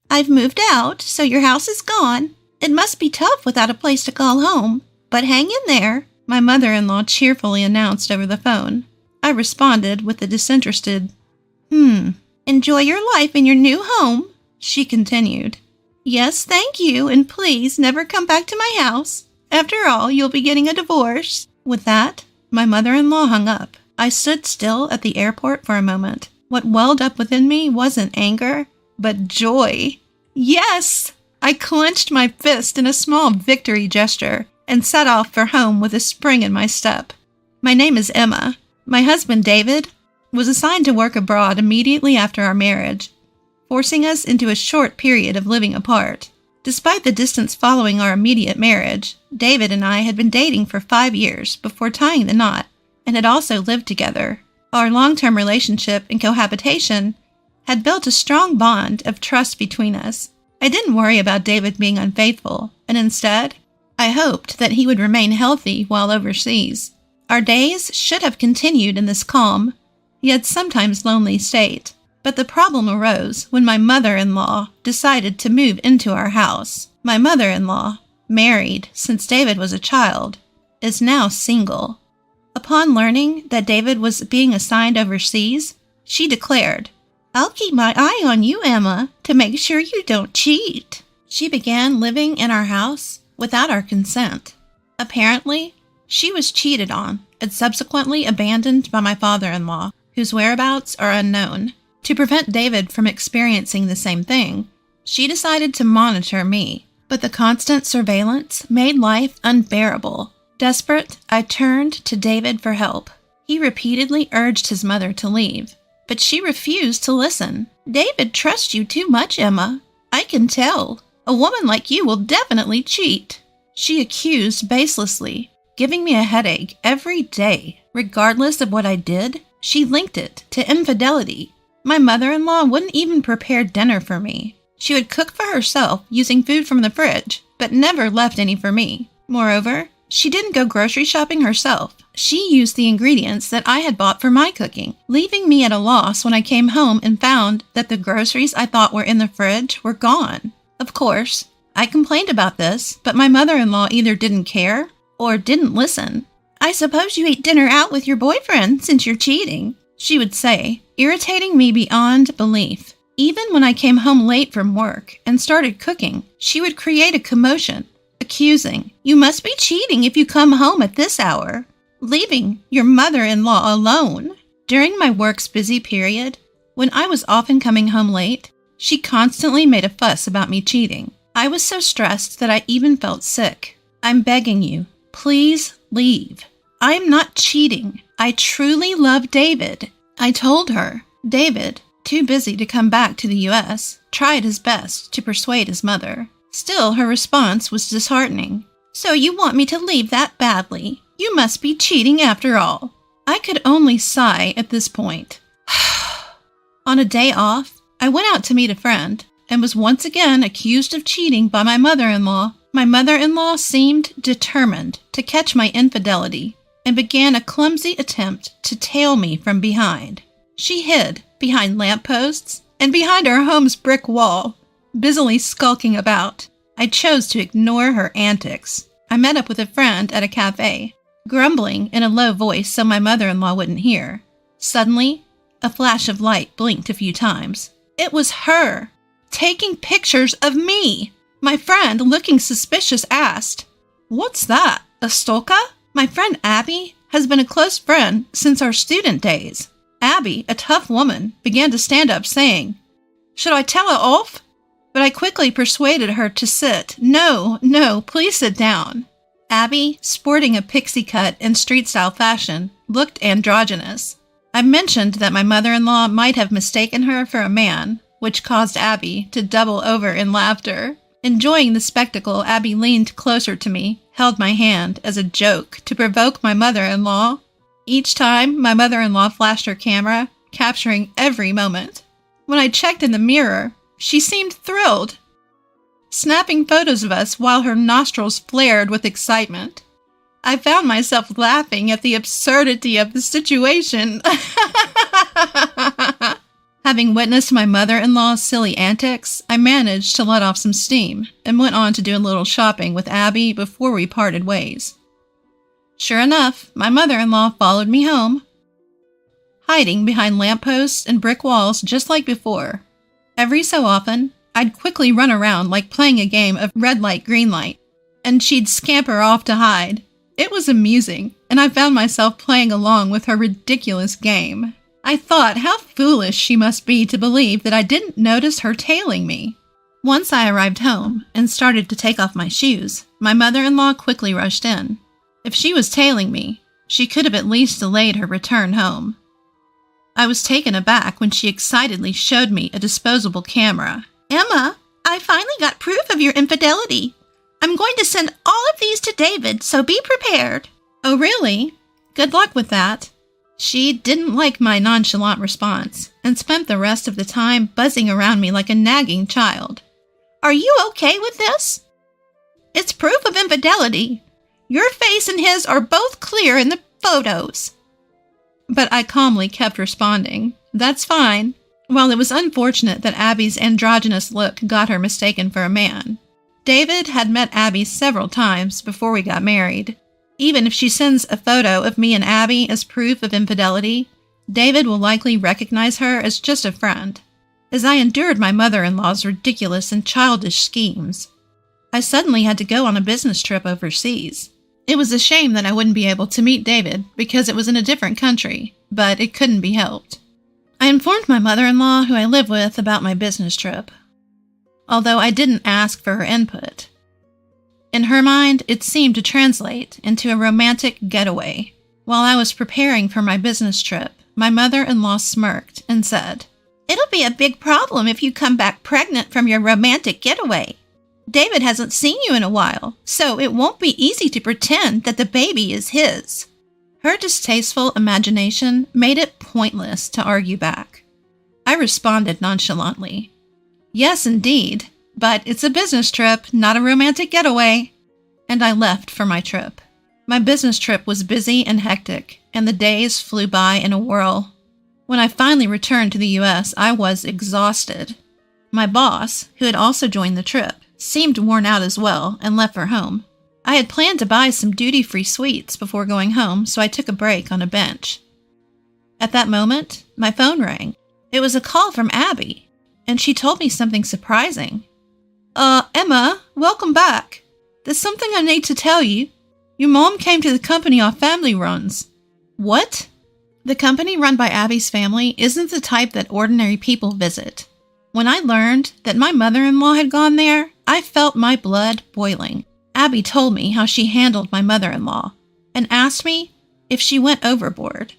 I've moved out, so your house is gone. It must be tough without a place to call home. But hang in there, my mother-in-law cheerfully announced over the phone. I responded with a disinterested, Enjoy your life in your new home, she continued. Yes, thank you, and please never come back to my house. After all, you'll be getting a divorce. With that, my mother-in-law hung up. I stood still at the airport for a moment. What welled up within me wasn't anger, but joy. Yes! I clenched my fist in a small victory gesture and set off for home with a spring in my step. My name is Emma. My husband, David, was assigned to work abroad immediately after our marriage, forcing us into a short period of living apart. Despite the distance following our immediate marriage, David and I had been dating for 5 years before tying the knot and had also lived together. Our long-term relationship and cohabitation had built a strong bond of trust between us. I didn't worry about David being unfaithful, and instead, I hoped that he would remain healthy while overseas. Our days should have continued in this calm, yet sometimes lonely state. But the problem arose when my mother-in-law decided to move into our house. My mother-in-law, married since David was a child, is now single. Upon learning that David was being assigned overseas, she declared, I'll keep my eye on you, Emma, to make sure you don't cheat. She began living in our house without our consent. Apparently, she was cheated on and subsequently abandoned by my father-in-law, whose whereabouts are unknown. To prevent David from experiencing the same thing, she decided to monitor me, but the constant surveillance made life unbearable. Desperate, I turned to David for help. He repeatedly urged his mother to leave, but she refused to listen. David trusts you too much, Emma. I can tell. A woman like you will definitely cheat, she accused baselessly, giving me a headache every day. Regardless of what I did, she linked it to infidelity. My mother-in-law wouldn't even prepare dinner for me. She would cook for herself using food from the fridge, but never left any for me. Moreover, she didn't go grocery shopping herself. She used the ingredients that I had bought for my cooking, leaving me at a loss when I came home and found that the groceries I thought were in the fridge were gone. Of course, I complained about this, but my mother-in-law either didn't care or didn't listen. I suppose you ate dinner out with your boyfriend since you're cheating, she would say, irritating me beyond belief. Even when I came home late from work and started cooking, she would create a commotion, accusing, you must be cheating if you come home at this hour, leaving your mother-in-law alone. During my work's busy period, when I was often coming home late, she constantly made a fuss about me cheating. I was so stressed that I even felt sick. I'm begging you, please leave. I'm not cheating. I truly love David. I told her. David, too busy to come back to the U.S., tried his best to persuade his mother. Still, her response was disheartening. So you want me to leave that badly? You must be cheating after all. I could only sigh at this point. On a day off, I went out to meet a friend and was once again accused of cheating by my mother-in-law. My mother-in-law seemed determined to catch my infidelity and began a clumsy attempt to tail me from behind. She hid behind lampposts and behind our home's brick wall, busily skulking about. I chose to ignore her antics. I met up with a friend at a cafe, grumbling in a low voice so my mother-in-law wouldn't hear. Suddenly, a flash of light blinked a few times. It was her, taking pictures of me. My friend, looking suspicious, asked, "What's that, a stalker?" My friend Abby has been a close friend since our student days. Abby, a tough woman, began to stand up saying, "Should I tell her off?" But I quickly persuaded her to sit. No, please sit down. Abby, sporting a pixie cut in street-style fashion, looked androgynous. I mentioned that my mother-in-law might have mistaken her for a man, which caused Abby to double over in laughter. Enjoying the spectacle, Abby leaned closer to me, held my hand as a joke to provoke my mother-in-law. Each time, my mother-in-law flashed her camera, capturing every moment. When I checked in the mirror, she seemed thrilled, snapping photos of us while her nostrils flared with excitement. I found myself laughing at the absurdity of the situation. Having witnessed my mother-in-law's silly antics, I managed to let off some steam and went on to do a little shopping with Abby before we parted ways. Sure enough, my mother-in-law followed me home, hiding behind lampposts and brick walls just like before. Every so often, I'd quickly run around like playing a game of red light, green light, and she'd scamper off to hide. It was amusing, and I found myself playing along with her ridiculous game. I thought how foolish she must be to believe that I didn't notice her tailing me. Once I arrived home and started to take off my shoes, my mother-in-law quickly rushed in. If she was tailing me, she could have at least delayed her return home. I was taken aback when she excitedly showed me a disposable camera. "Emma, I finally got proof of your infidelity. I'm going to send all of these to David, so be prepared." "Oh, really? Good luck with that." She didn't like my nonchalant response and spent the rest of the time buzzing around me like a nagging child. "Are you okay with this? It's proof of infidelity. Your face and his are both clear in the photos." But I calmly kept responding, "That's fine." While it was unfortunate that Abby's androgynous look got her mistaken for a man, David had met Abby several times before we got married. Even if she sends a photo of me and Abby as proof of infidelity, David will likely recognize her as just a friend. As I endured my mother-in-law's ridiculous and childish schemes, I suddenly had to go on a business trip overseas. It was a shame that I wouldn't be able to meet David because it was in a different country, but it couldn't be helped. I informed my mother-in-law, who I live with, about my business trip, although I didn't ask for her input. In her mind, it seemed to translate into a romantic getaway. While I was preparing for my business trip, my mother-in-law smirked and said, "It'll be a big problem if you come back pregnant from your romantic getaway. David hasn't seen you in a while, so it won't be easy to pretend that the baby is his." Her distasteful imagination made it pointless to argue back. I responded nonchalantly, "Yes, indeed. But it's a business trip, not a romantic getaway." And I left for my trip. My business trip was busy and hectic, and the days flew by in a whirl. When I finally returned to the U.S., I was exhausted. My boss, who had also joined the trip, seemed worn out as well and left for home. I had planned to buy some duty-free sweets before going home, so I took a break on a bench. At that moment, my phone rang. It was a call from Abby, and she told me something surprising. Emma, welcome back. There's something I need to tell you. Your mom came to the company our family runs." "What?" "The company run by Abby's family isn't the type that ordinary people visit. When I learned that my mother-in-law had gone there, I felt my blood boiling. Abby told me how she handled my mother-in-law and asked me if she went overboard.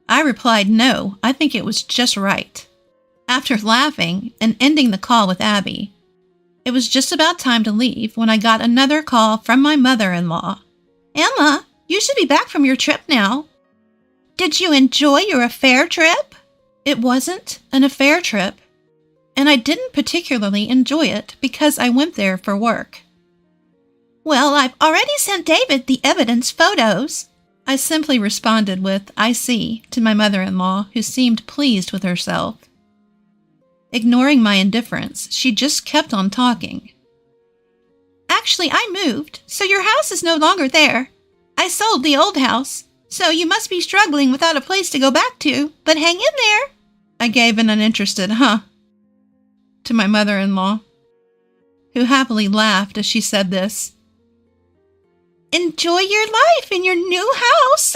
I replied no, I think it was just right. After laughing and ending the call with Abby, it was just about time to leave when I got another call from my mother-in-law. "Emma, you should be back from your trip now. Did you enjoy your affair trip?" It wasn't an affair trip, and I didn't particularly enjoy it because I went there for work. "Well, I've already sent David the evidence photos." I simply responded with, "I see," to my mother-in-law, who seemed pleased with herself. Ignoring my indifference, she just kept on talking. "Actually, I moved, so your house is no longer there. I sold the old house, so you must be struggling without a place to go back to, but hang in there." I gave an uninterested "huh" to my mother-in-law, who happily laughed as she said this. "Enjoy your life in your new house."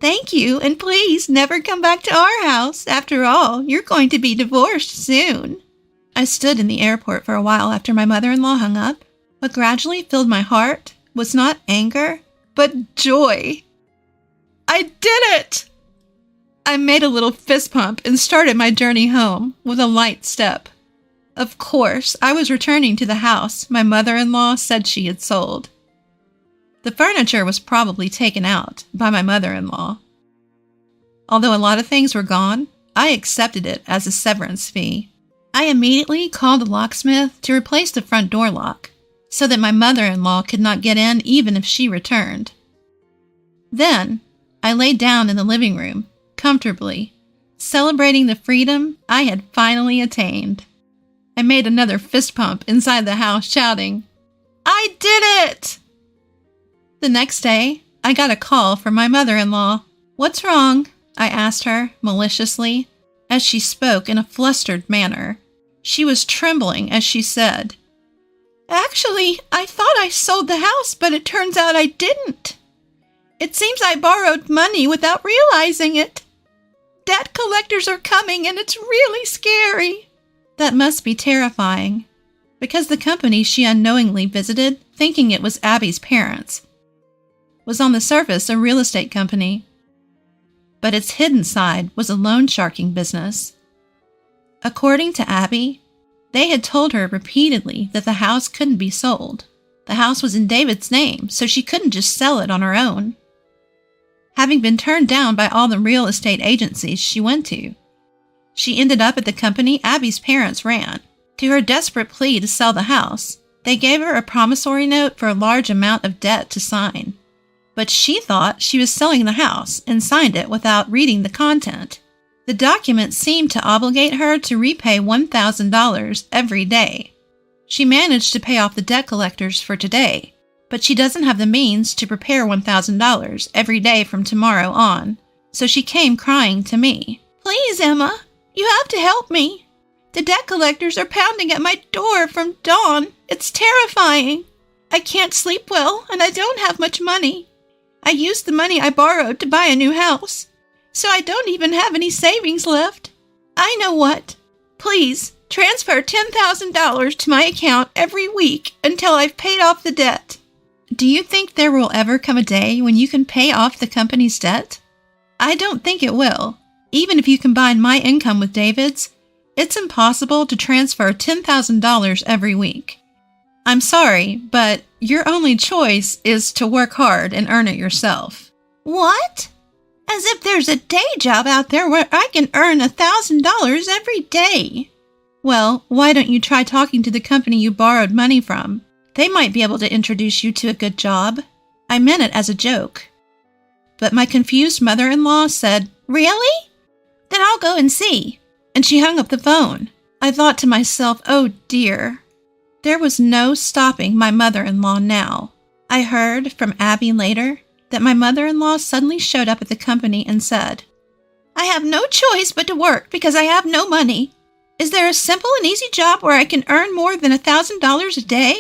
"Thank you, and please never come back to our house. After all, you're going to be divorced soon." I stood in the airport for a while after my mother-in-law hung up. What gradually filled my heart was not anger, but joy. I did it! I made a little fist pump and started my journey home with a light step. Of course, I was returning to the house my mother-in-law said she had sold. The furniture was probably taken out by my mother-in-law. Although a lot of things were gone, I accepted it as a severance fee. I immediately called a locksmith to replace the front door lock so that my mother-in-law could not get in even if she returned. Then, I laid down in the living room, comfortably, celebrating the freedom I had finally attained. I made another fist pump inside the house, shouting, "I did it!" The next day, I got a call from my mother-in-law. "What's wrong?" I asked her, maliciously, as she spoke in a flustered manner. She was trembling as she said, "Actually, I thought I sold the house, but it turns out I didn't. It seems I borrowed money without realizing it. Debt collectors are coming, and it's really scary." That must be terrifying, because the company she unknowingly visited, thinking it was Abby's parents, was on the surface a real estate company, but its hidden side was a loan sharking business. According to Abby, they had told her repeatedly that the house couldn't be sold. The house was in David's name, so she couldn't just sell it on her own. Having been turned down by all the real estate agencies she went to, she ended up at the company Abby's parents ran. To her desperate plea to sell the house, they gave her a promissory note for a large amount of debt to sign. But she thought she was selling the house and signed it without reading the content. The document seemed to obligate her to repay $1,000 every day. She managed to pay off the debt collectors for today, but she doesn't have the means to prepare $1,000 every day from tomorrow on, so she came crying to me. "Please, Emma, you have to help me. The debt collectors are pounding at my door from dawn. It's terrifying. I can't sleep well, and I don't have much money. I used the money I borrowed to buy a new house, so I don't even have any savings left. I know what. Please, transfer $10,000 to my account every week until I've paid off the debt." Do you think there will ever come a day when you can pay off the company's debt? I don't think it will. Even if you combine my income with David's, it's impossible to transfer $10,000 every week. I'm sorry, but your only choice is to work hard and earn it yourself. What? As if there's a day job out there where I can earn $1,000 every day. Well, why don't you try talking to the company you borrowed money from? They might be able to introduce you to a good job. I meant it as a joke. But my confused mother-in-law said, "Really? Then I'll go and see." And she hung up the phone. I thought to myself, oh dear. There was no stopping my mother-in-law now. I heard from Abby later that my mother-in-law suddenly showed up at the company and said, "I have no choice but to work because I have no money. Is there a simple and easy job where I can earn more than $1,000 a day?"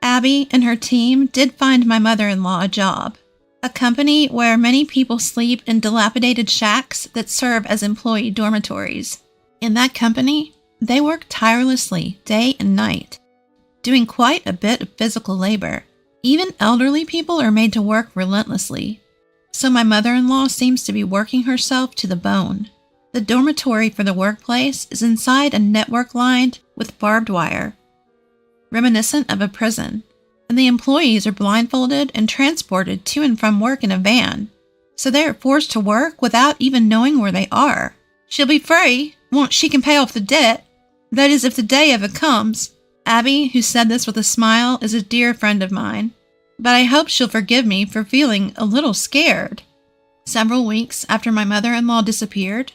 Abby and her team did find my mother-in-law a job, a company where many people sleep in dilapidated shacks that serve as employee dormitories. In that company, they work tirelessly day and night, doing quite a bit of physical labor. Even elderly people are made to work relentlessly. So my mother-in-law seems to be working herself to the bone. The dormitory for the workplace is inside a network lined with barbed wire, reminiscent of a prison, and the employees are blindfolded and transported to and from work in a van, so they are forced to work without even knowing where they are. She'll be free once she can pay off the debt. That is, if the day ever comes. Abby, who said this with a smile, is a dear friend of mine, but I hope she'll forgive me for feeling a little scared. Several weeks after my mother-in-law disappeared,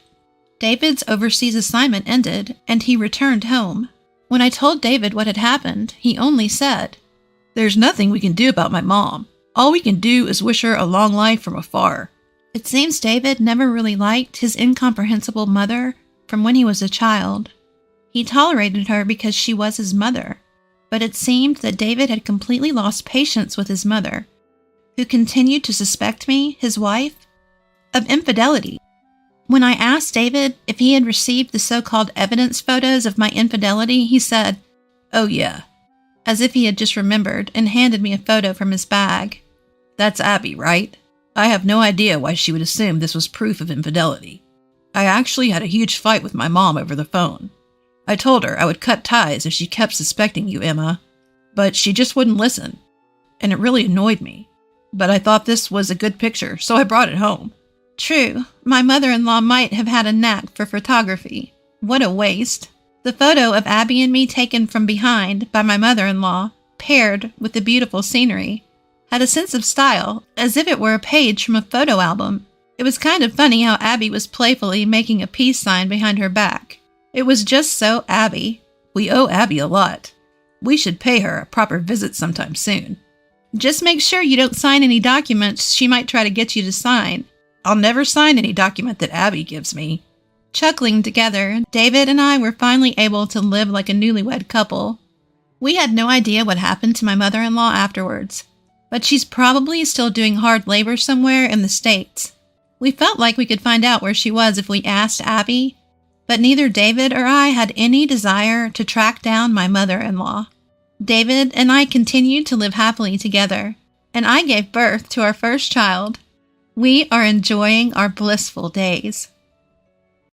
David's overseas assignment ended and he returned home. When I told David what had happened, he only said, "There's nothing we can do about my mom. All we can do is wish her a long life from afar." It seems David never really liked his incomprehensible mother from when he was a child. He tolerated her because she was his mother, but it seemed that David had completely lost patience with his mother, who continued to suspect me, his wife, of infidelity. When I asked David if he had received the so-called evidence photos of my infidelity, he said, "Oh yeah," as if he had just remembered, and handed me a photo from his bag. "That's Abby, right? I have no idea why she would assume this was proof of infidelity. I actually had a huge fight with my mom over the phone. I told her I would cut ties if she kept suspecting you, Emma, but she just wouldn't listen, and it really annoyed me. But I thought this was a good picture, so I brought it home." True, my mother-in-law might have had a knack for photography. What a waste. The photo of Abby and me taken from behind by my mother-in-law, paired with the beautiful scenery, had a sense of style, as if it were a page from a photo album. It was kind of funny how Abby was playfully making a peace sign behind her back. It was just so Abby. We owe Abby a lot. We should pay her a proper visit sometime soon. Just make sure you don't sign any documents she might try to get you to sign. I'll never sign any document that Abby gives me. Chuckling together, David and I were finally able to live like a newlywed couple. We had no idea what happened to my mother-in-law afterwards, but she's probably still doing hard labor somewhere in the States. We felt like we could find out where she was if we asked Abby, but neither David or I had any desire to track down my mother-in-law. David and I continued to live happily together, and I gave birth to our first child. We are enjoying our blissful days.